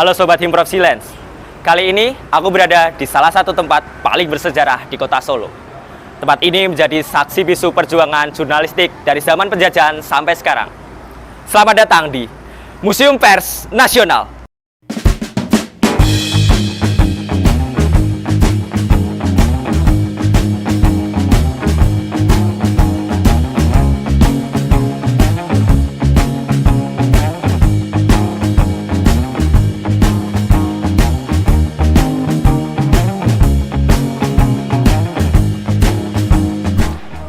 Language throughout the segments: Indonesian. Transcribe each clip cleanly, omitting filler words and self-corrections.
Halo Sobat Himprov Silence. Kali ini aku berada di salah satu tempat paling bersejarah di kota Solo. Tempat ini menjadi saksi bisu perjuangan jurnalistik dari zaman penjajahan sampai sekarang. Selamat datang di Museum Pers Nasional.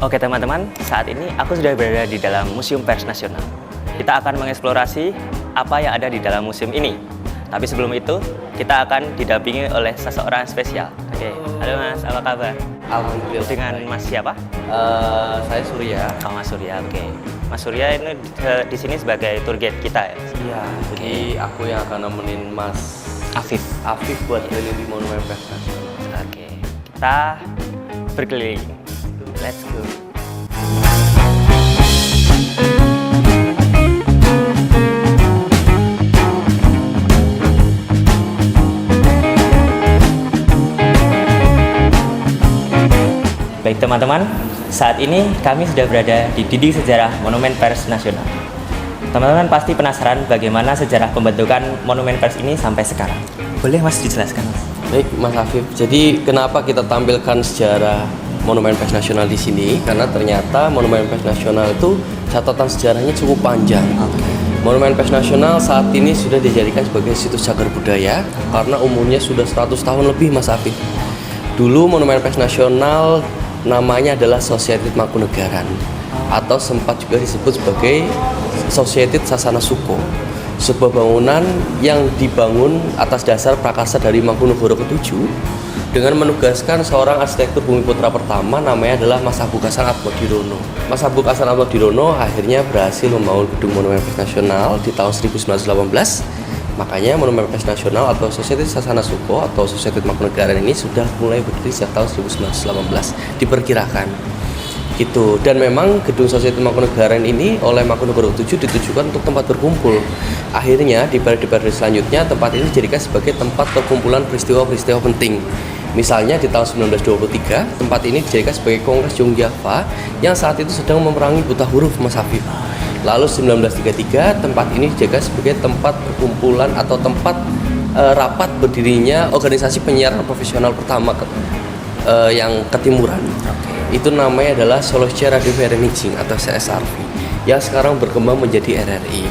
Oke teman-teman, saat ini aku sudah berada di dalam Museum Pers Nasional. Kita akan mengeksplorasi apa yang ada di dalam museum ini. Tapi sebelum itu, kita akan didampingi oleh seseorang spesial. Oke, halo Mas, apa kabar? Alhamdulillah. Dengan Mas siapa? Saya Surya. Oh, Mas Surya, oke. Mas Surya ini di sini sebagai tour guide kita ya? Iya. Jadi aku yang akan nemenin Mas Afif. Afif buat keliling di Monumen Pers Nasional. Oke, kita berkeliling. Let's go. Baik teman-teman, saat ini kami sudah berada di dinding sejarah Monumen Pers Nasional. Teman-teman pasti penasaran bagaimana sejarah pembentukan Monumen Pers ini sampai sekarang. Boleh Mas dijelaskan Mas? Baik, Mas Afif. Jadi kenapa kita tampilkan sejarah Monumen Pers Nasional di sini? Karena ternyata Monumen Pers Nasional itu catatan sejarahnya cukup panjang. Monumen Pers Nasional saat ini sudah dijadikan sebagai situs cagar budaya karena umurnya sudah 100 tahun lebih, Mas Afif. Dulu Monumen Pers Nasional namanya adalah Society Mangkunegaran atau sempat juga disebut sebagai Society Sasana Suko, sebuah bangunan yang dibangun atas dasar prakarsa dari Mangkunegara ke-7 dengan menugaskan seorang arsitektur bumi putra pertama namanya adalah Mas Habuk Hasan Atmodirono. Mas Habuk Hasan Atmodirono akhirnya berhasil membangun gedung Monumen Pers Nasional di tahun 1918. Makanya Monumen Pers Nasional atau Society Sasana Suko atau Society Mangkunegaran ini sudah mulai berdiri sejak tahun 1918 diperkirakan gitu. Dan memang gedung Society Mangkunegaran ini oleh Mangkunegara ke-7 ditujukan untuk tempat berkumpul. Akhirnya di periode selanjutnya tempat ini dijadikan sebagai tempat perkumpulan peristiwa-peristiwa penting. Misalnya di tahun 1923 tempat ini dijadikan sebagai Kongres Yogyakarta yang saat itu sedang memerangi buta huruf, Mas Afif. Lalu 1933 tempat ini dijadikan sebagai tempat perkumpulan atau tempat rapat berdirinya organisasi penyiaran profesional pertama yang ketimuran. Itu namanya adalah Sulawesi Radio Vereniging atau CSRV yang sekarang berkembang menjadi RRI.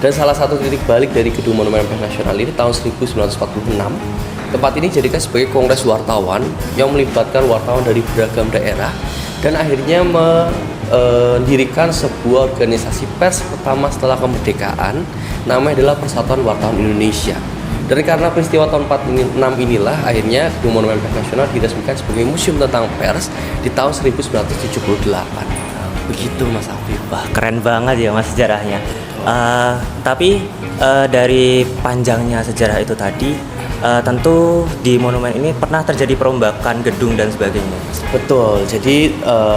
Dan salah satu titik balik dari gedung Monumen Pers Nasional ini tahun 1946, tempat ini dijadikan sebagai kongres wartawan yang melibatkan wartawan dari beragam daerah dan akhirnya mendirikan sebuah organisasi pers pertama setelah kemerdekaan, namanya adalah Persatuan Wartawan Indonesia. Dan karena peristiwa tahun 46 inilah akhirnya gedung Monumen Pers Nasional diresmikan sebagai museum tentang pers di tahun 1978. Begitu Mas Afif. Wah, keren banget ya Mas sejarahnya. Tapi dari panjangnya sejarah itu tadi, tentu di monumen ini pernah terjadi perombakan gedung dan sebagainya. Betul, jadi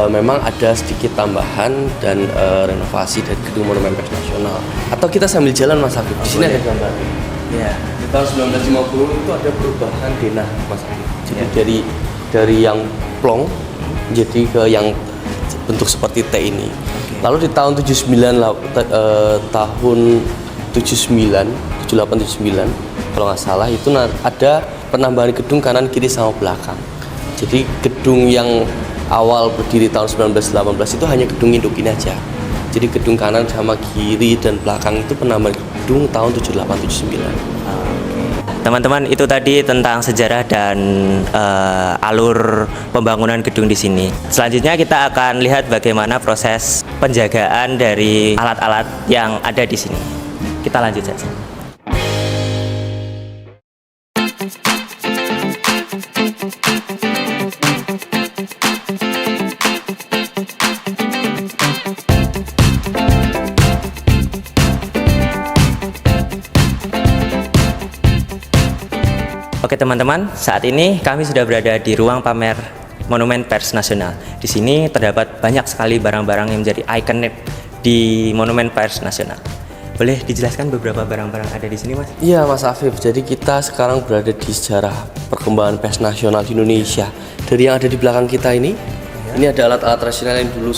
memang ada sedikit tambahan dan renovasi dari gedung Monumen Pers Nasional. Atau kita sambil jalan Mas Afif, di sini ada gambar. Ya, di tahun 1950 itu ada perubahan denah Mas Afif. Jadi dari yang plong jadi ke yang bentuk seperti T ini. Lalu di tahun 78-79 kalau nggak salah itu ada penambahan gedung kanan kiri sama belakang. Jadi gedung yang awal berdiri tahun 1918 itu hanya gedung induk ini aja. Jadi gedung kanan sama kiri dan belakang itu penambahan gedung tahun 78-79. Teman-teman, itu tadi tentang sejarah dan alur pembangunan gedung di sini. Selanjutnya kita akan lihat bagaimana proses penjagaan dari alat-alat yang ada di sini. Kita lanjut saja. Oke teman-teman, saat ini kami sudah berada di ruang pamer Monumen Pers Nasional. Di sini terdapat banyak sekali barang-barang yang menjadi ikonik di Monumen Pers Nasional. Boleh dijelaskan beberapa barang-barang ada di sini, Mas? Iya Mas Afif, jadi kita sekarang berada di sejarah perkembangan pes nasional di Indonesia. Dari yang ada di belakang kita ini ada alat-alat tradisional yang dulu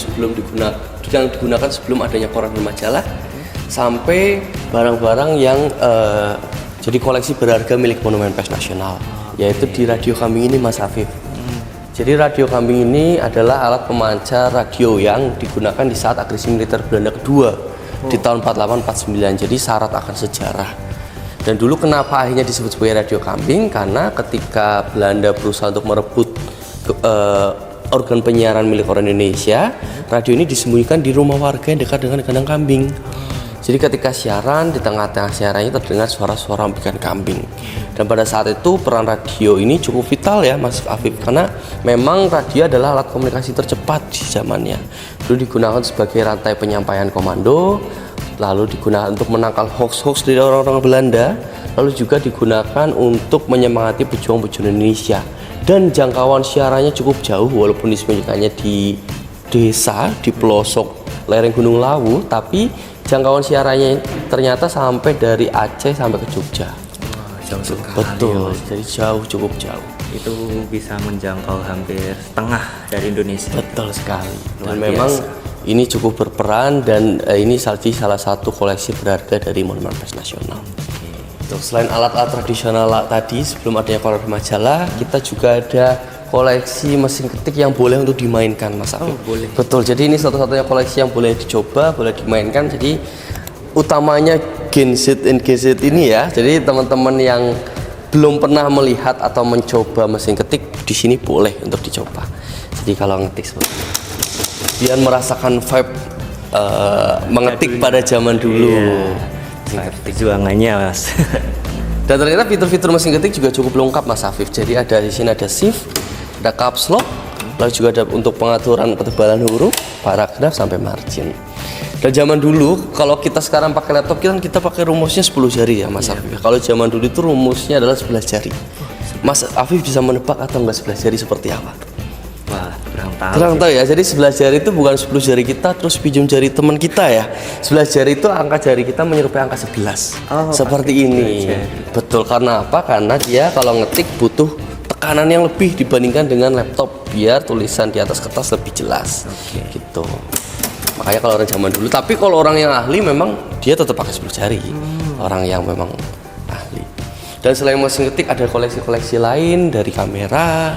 yang digunakan sebelum adanya koran dan majalah, sampai barang-barang yang jadi koleksi berharga milik Monumen Pes Nasional, yaitu di radio kambing ini Mas Afif. Jadi radio kambing ini adalah alat pemancar radio yang digunakan di saat agresi militer Belanda kedua di tahun 48-49. Jadi syarat akan sejarah. Dan dulu kenapa akhirnya disebut sebagai radio kambing? Karena ketika Belanda berusaha untuk merebut organ penyiaran milik orang Indonesia, radio ini disembunyikan di rumah warga yang dekat dengan kandang kambing. Jadi ketika siaran, di tengah-tengah siarannya terdengar suara-suara empikan kambing. Dan pada saat itu peran radio ini cukup vital ya Mas Afif, karena memang radio adalah alat komunikasi tercepat di zamannya. Dulu digunakan sebagai rantai penyampaian komando, lalu digunakan untuk menangkal hoax-hoax dari orang-orang Belanda, lalu juga digunakan untuk menyemangati pejuang-pejuang Indonesia. Dan jangkauan siarannya cukup jauh, walaupun disembunyikannya di desa, di pelosok lereng Gunung Lawu, tapi jangkauan siarannya ternyata sampai dari Aceh sampai ke Jogja. Jauh sekali. Betul, jadi jauh, cukup jauh. Itu bisa menjangkau hampir setengah dari Indonesia. Betul sekali. Luar Dan memang biasa. ini cukup berperan, dan ini salah satu koleksi berharga dari Monumen Pes Nasional. Tuh, selain alat-alat tradisional tadi sebelum adanya koran majalah, kita juga ada koleksi mesin ketik yang boleh untuk dimainkan Mas Afif. Boleh. Betul, jadi ini satu-satunya koleksi yang boleh dicoba, boleh dimainkan. Jadi utamanya Gen Z and Gen Z ini ya. Jadi teman-teman yang belum pernah melihat atau mencoba mesin ketik, di sini boleh untuk dicoba. Jadi kalau ngetik seperti ini, biar merasakan vibe mengetik pada zaman dulu. Perjuangannya, Mas. Dan ternyata fitur-fitur mesin ketik juga cukup lengkap Mas Afif. Jadi di sini ada shift, ada caps lock, lalu juga ada untuk pengaturan ketebalan huruf, paragraf sampai margin. Dan zaman dulu kalau kita sekarang pakai laptop kita pakai rumusnya 10 jari ya Mas Afif. Kalau zaman dulu itu rumusnya adalah 11 jari. Mas Afif bisa menebak atau enggak 11 jari seperti apa? Wah, kurang Kurang tahu ya. Jadi 11 jari itu bukan 10 jari kita terus pinjam jari teman kita ya. 11 jari itu angka jari kita menyerupai angka 11. Seperti ini. Betul, karena apa? Karena dia kalau ngetik butuh tekanan yang lebih dibandingkan dengan laptop, biar tulisan di atas kertas lebih jelas. Gitu. Makanya kalau orang zaman dulu, tapi kalau orang yang ahli memang dia tetap pakai 10 jari. Orang yang memang ahli. Dan selain mesin ketik ada koleksi-koleksi lain dari kamera,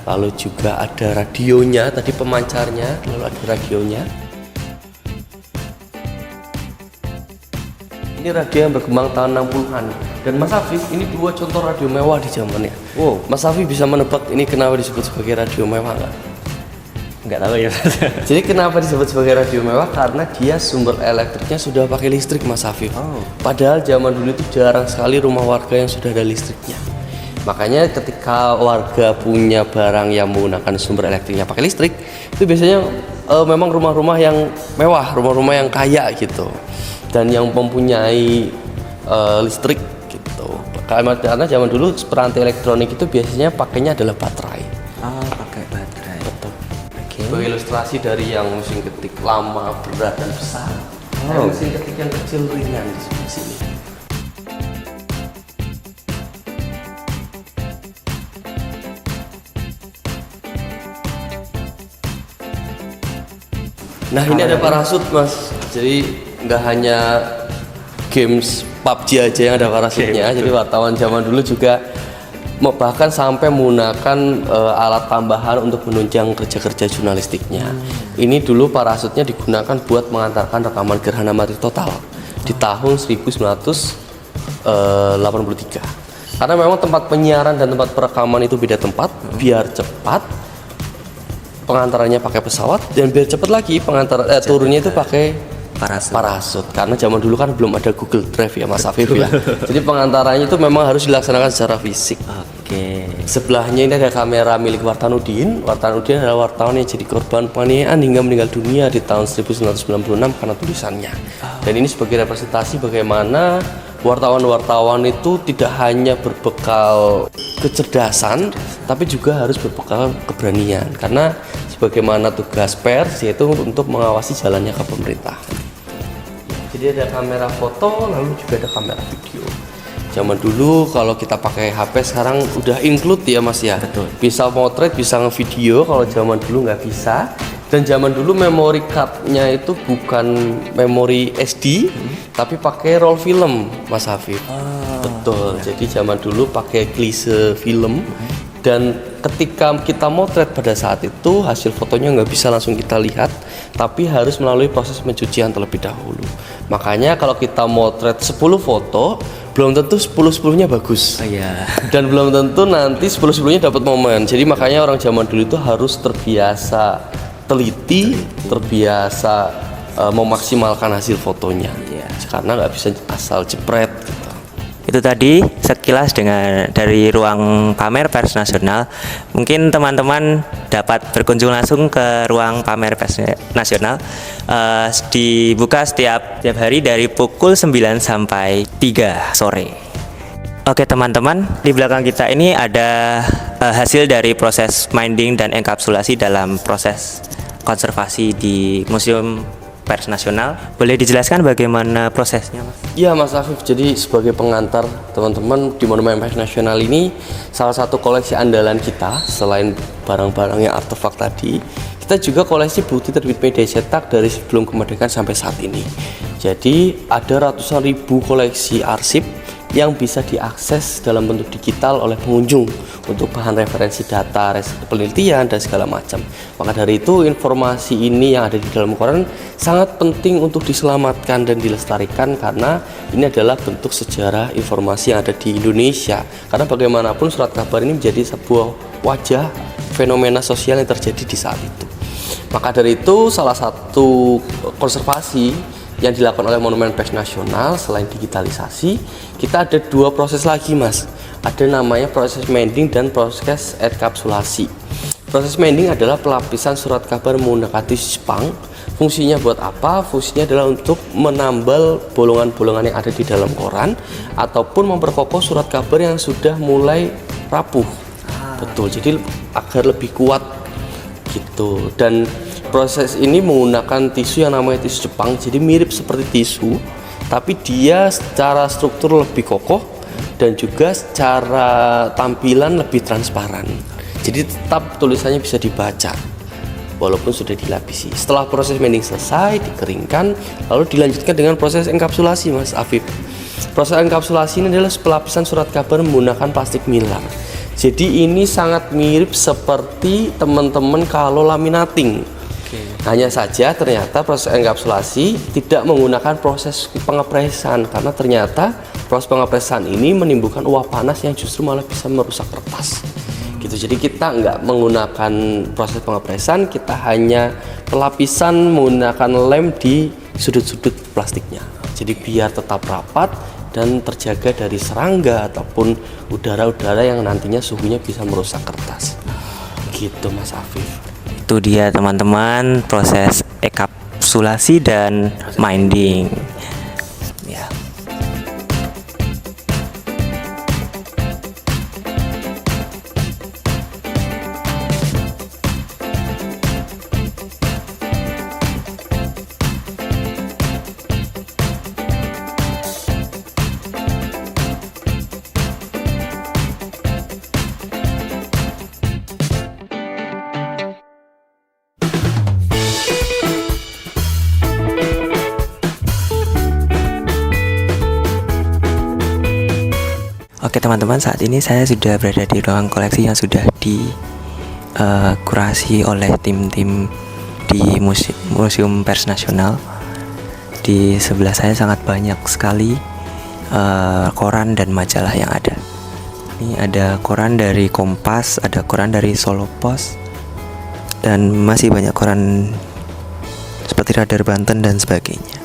lalu juga ada radionya, tadi pemancarnya, lalu ada radionya. Ini radio yang berkembang tahun 60-an. Dan Mas Afif, ini dua contoh radio mewah di zamannya. Wow. Mas Afif bisa menebak ini kenapa disebut sebagai radio mewah nggak? Nggak tahu ya. Jadi kenapa disebut sebagai radio mewah? Karena dia sumber elektriknya sudah pakai listrik Mas Afif. Padahal zaman dulu itu jarang sekali rumah warga yang sudah ada listriknya. Makanya ketika warga punya barang yang menggunakan sumber elektriknya pakai listrik, itu biasanya memang rumah-rumah yang mewah, rumah-rumah yang kaya gitu, dan yang mempunyai listrik gitu. Karena zaman dulu peranti elektronik itu biasanya pakainya adalah baterai. Pakai baterai. Betul. Sebagai ilustrasi dari yang mesin ketik lama, berat dan besar, ada mesin ketik yang kecil ringan di sebelah sini. Nah ini ada parasut Mas, jadi nggak hanya games PUBG aja yang ada parasutnya. Jadi wartawan zaman dulu juga bahkan sampai menggunakan alat tambahan untuk menunjang kerja-kerja jurnalistiknya. Ini dulu parasutnya digunakan buat mengantarkan rekaman gerhana matahari total di tahun 1983. Karena memang tempat penyiaran dan tempat perekaman itu beda tempat, biar cepat pengantarannya pakai pesawat, dan biar cepat lagi turunnya itu pakai parasut. Karena zaman dulu kan belum ada Google Drive ya Mas Afif ya. Jadi pengantarannya itu memang harus dilaksanakan secara fisik. Sebelahnya ini ada kamera milik Wartanuddin. Wartanuddin adalah wartawan yang jadi korban penganiayaan hingga meninggal dunia di tahun 1996 karena tulisannya. Dan ini sebagai representasi bagaimana wartawan-wartawan itu tidak hanya berbekal kecerdasan, tapi juga harus berbekal keberanian. Karena sebagaimana tugas pers yaitu untuk mengawasi jalannya kepemerintahan. Jadi ada kamera foto, lalu juga ada kamera video. Zaman dulu kalau kita pakai HP sekarang udah include ya Mas ya. Betul. Bisa motret, bisa ngevideo. Kalau zaman dulu nggak bisa. Dan zaman dulu memory card-nya itu bukan memori SD, tapi pakai roll film, Mas Hafif. Betul. Jadi zaman dulu pakai klise film. Dan ketika kita motret pada saat itu hasil fotonya nggak bisa langsung kita lihat, tapi harus melalui proses pencucian terlebih dahulu. Makanya kalau kita motret 10 foto, belum tentu 10-10-nya bagus. Iya. Dan belum tentu nanti 10-10-nya dapat momen. Jadi makanya orang zaman dulu itu harus terbiasa teliti, terbiasa memaksimalkan hasil fotonya. Iya. Karena nggak bisa asal jepret gitu. Itu tadi sekilas dari ruang pamer pers nasional. Mungkin teman-teman dapat berkunjung langsung ke ruang pamer pers nasional. Dibuka setiap hari dari pukul 9 sampai 3 sore. Oke teman-teman, di belakang kita ini ada hasil dari proses minding dan enkapsulasi dalam proses konservasi di Museum Pers Nasional. Boleh dijelaskan bagaimana prosesnya, Mas? Iya Mas Afif, jadi sebagai pengantar teman-teman di Monumen Pers Nasional ini salah satu koleksi andalan kita. Selain barang-barang yang artefak tadi, kita juga koleksi bukti terbit media cetak dari sebelum kemerdekaan sampai saat ini. Jadi ada ratusan ribu koleksi arsip yang bisa diakses dalam bentuk digital oleh pengunjung untuk bahan referensi data, penelitian, dan segala macam. Maka dari itu informasi ini yang ada di dalam koran sangat penting untuk diselamatkan dan dilestarikan karena ini adalah bentuk sejarah informasi yang ada di Indonesia. Karena bagaimanapun surat kabar ini menjadi sebuah wajah fenomena sosial yang terjadi di saat itu. Maka dari itu salah satu konservasi yang dilakukan oleh Monumen Pers Nasional selain digitalisasi, kita ada dua proses lagi Mas. Ada namanya proses mending dan proses enkapsulasi. Proses mending adalah pelapisan surat kabar menggunakan tisu Jepang. Fungsinya buat apa? Fungsinya adalah untuk menambal bolongan-bolongan yang ada di dalam koran ataupun memperkokoh surat kabar yang sudah mulai rapuh. Betul, jadi agar lebih kuat gitu. Dan proses ini menggunakan tisu yang namanya tisu Jepang, jadi mirip seperti tisu, tapi dia secara struktur lebih kokoh dan juga secara tampilan lebih transparan. Jadi tetap tulisannya bisa dibaca walaupun sudah dilapisi. Setelah proses mending selesai, dikeringkan, lalu dilanjutkan dengan proses enkapsulasi, Mas Afif. Proses enkapsulasi ini adalah pelapisan surat kabar menggunakan plastik mylar. Jadi ini sangat mirip seperti teman-teman kalau laminating. Hanya saja ternyata proses enkapsulasi tidak menggunakan proses pengepresan karena ternyata proses pengepresan ini menimbulkan uap panas yang justru malah bisa merusak kertas. Gitu. Jadi kita nggak menggunakan proses pengepresan, kita hanya pelapisan menggunakan lem di sudut-sudut plastiknya. Jadi biar tetap rapat dan terjaga dari serangga ataupun udara-udara yang nantinya suhunya bisa merusak kertas. Gitu Mas Afif. Itu dia teman-teman proses enkapsulasi dan minding. Ya. Oke teman-teman, saat ini saya sudah berada di ruang koleksi yang sudah dikurasi oleh tim-tim di Museum Pers Nasional. Di sebelah saya sangat banyak sekali koran dan majalah yang ada. Ini ada koran dari Kompas, ada koran dari Solo Pos, dan masih banyak koran seperti Radar Banten dan sebagainya.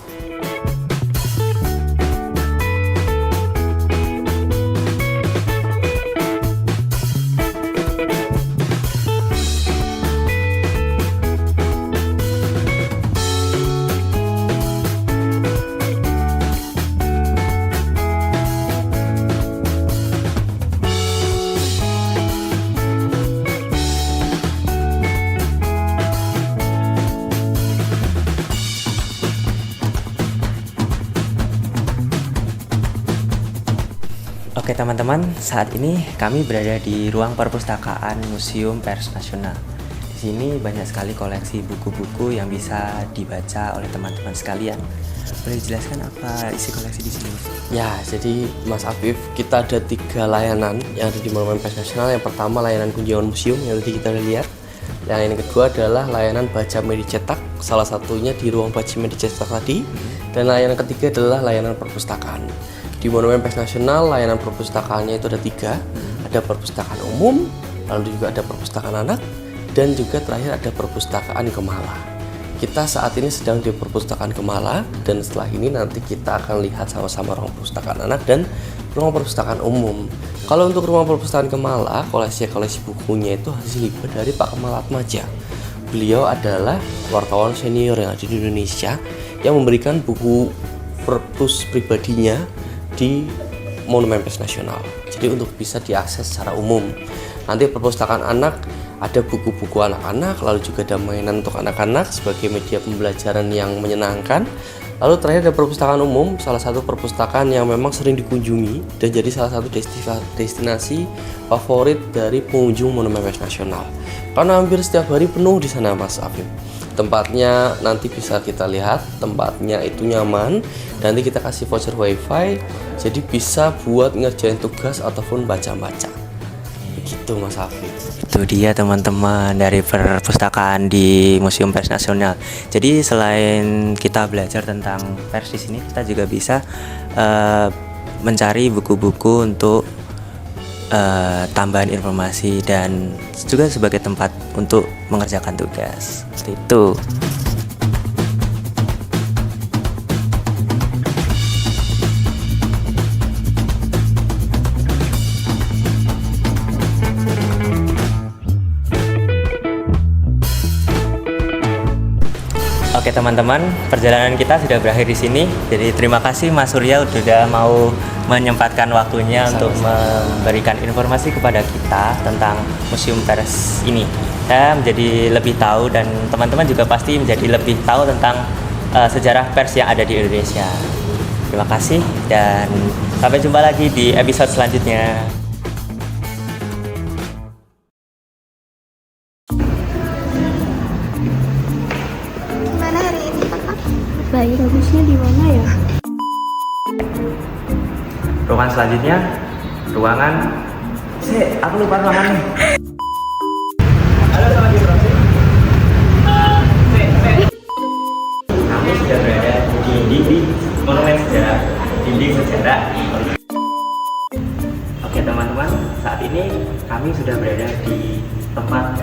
Oke teman-teman, saat ini kami berada di ruang perpustakaan Museum Pers Nasional. Di sini banyak sekali koleksi buku-buku yang bisa dibaca oleh teman-teman sekalian. Boleh dijelaskan apa isi koleksi di sini? Ya, jadi Mas Afif, kita ada 3 layanan yang ada di Monumen Pers Nasional. Yang pertama layanan kunjungan museum yang tadi kita udah lihat. Yang kedua adalah layanan baca media cetak, salah satunya di ruang baca media cetak tadi. Dan layanan ketiga adalah layanan perpustakaan. Di Monumen Pers Nasional, layanan perpustakaannya itu ada 3. Ada perpustakaan umum, lalu juga ada perpustakaan anak, dan juga terakhir ada perpustakaan Gemala. Kita saat ini sedang di perpustakaan Gemala, dan setelah ini nanti kita akan lihat sama-sama ruang perpustakaan anak dan ruang perpustakaan umum. Kalau untuk ruang perpustakaan Gemala, koleksi bukunya itu hasil hibah dari Pak Kemal Atmaja. Beliau adalah wartawan senior yang ada di Indonesia yang memberikan buku perpus pribadinya di Monumen Pers Nasional. Jadi untuk bisa diakses secara umum. Nanti perpustakaan anak ada buku-buku anak-anak, lalu juga ada mainan untuk anak-anak sebagai media pembelajaran yang menyenangkan. Lalu terakhir ada perpustakaan umum, salah satu perpustakaan yang memang sering dikunjungi dan jadi salah satu destinasi favorit dari pengunjung Monumen Pers Nasional. Karena hampir setiap hari penuh di sana, Mas Afif. Tempatnya nanti bisa kita lihat, tempatnya itu nyaman. Nanti kita kasih voucher wifi, jadi bisa buat ngerjain tugas ataupun baca-baca. Begitu Mas Afif. Itu dia teman-teman dari perpustakaan di Museum Pers Nasional. Jadi selain kita belajar tentang pers di sini, kita juga bisa mencari buku-buku untuk tambahan informasi dan juga sebagai tempat untuk mengerjakan tugas. Seperti itu. Oke teman-teman, perjalanan kita sudah berakhir di sini. Jadi terima kasih Mas Surya sudah mau menyempatkan waktunya untuk memberikan informasi kepada kita tentang Museum Pers ini. Saya menjadi lebih tahu dan teman-teman juga pasti menjadi lebih tahu tentang sejarah pers yang ada di Indonesia. Terima kasih dan sampai jumpa lagi di episode selanjutnya. Baik, bagusnya di mana ya? Ruangan selanjutnya, ruangan aku lupa ruangannya. Halo, selamat datang. Kami sudah berada di Monumen Sejarah, dinding sejarah. Oke teman-teman, saat ini kami sudah berada di tempat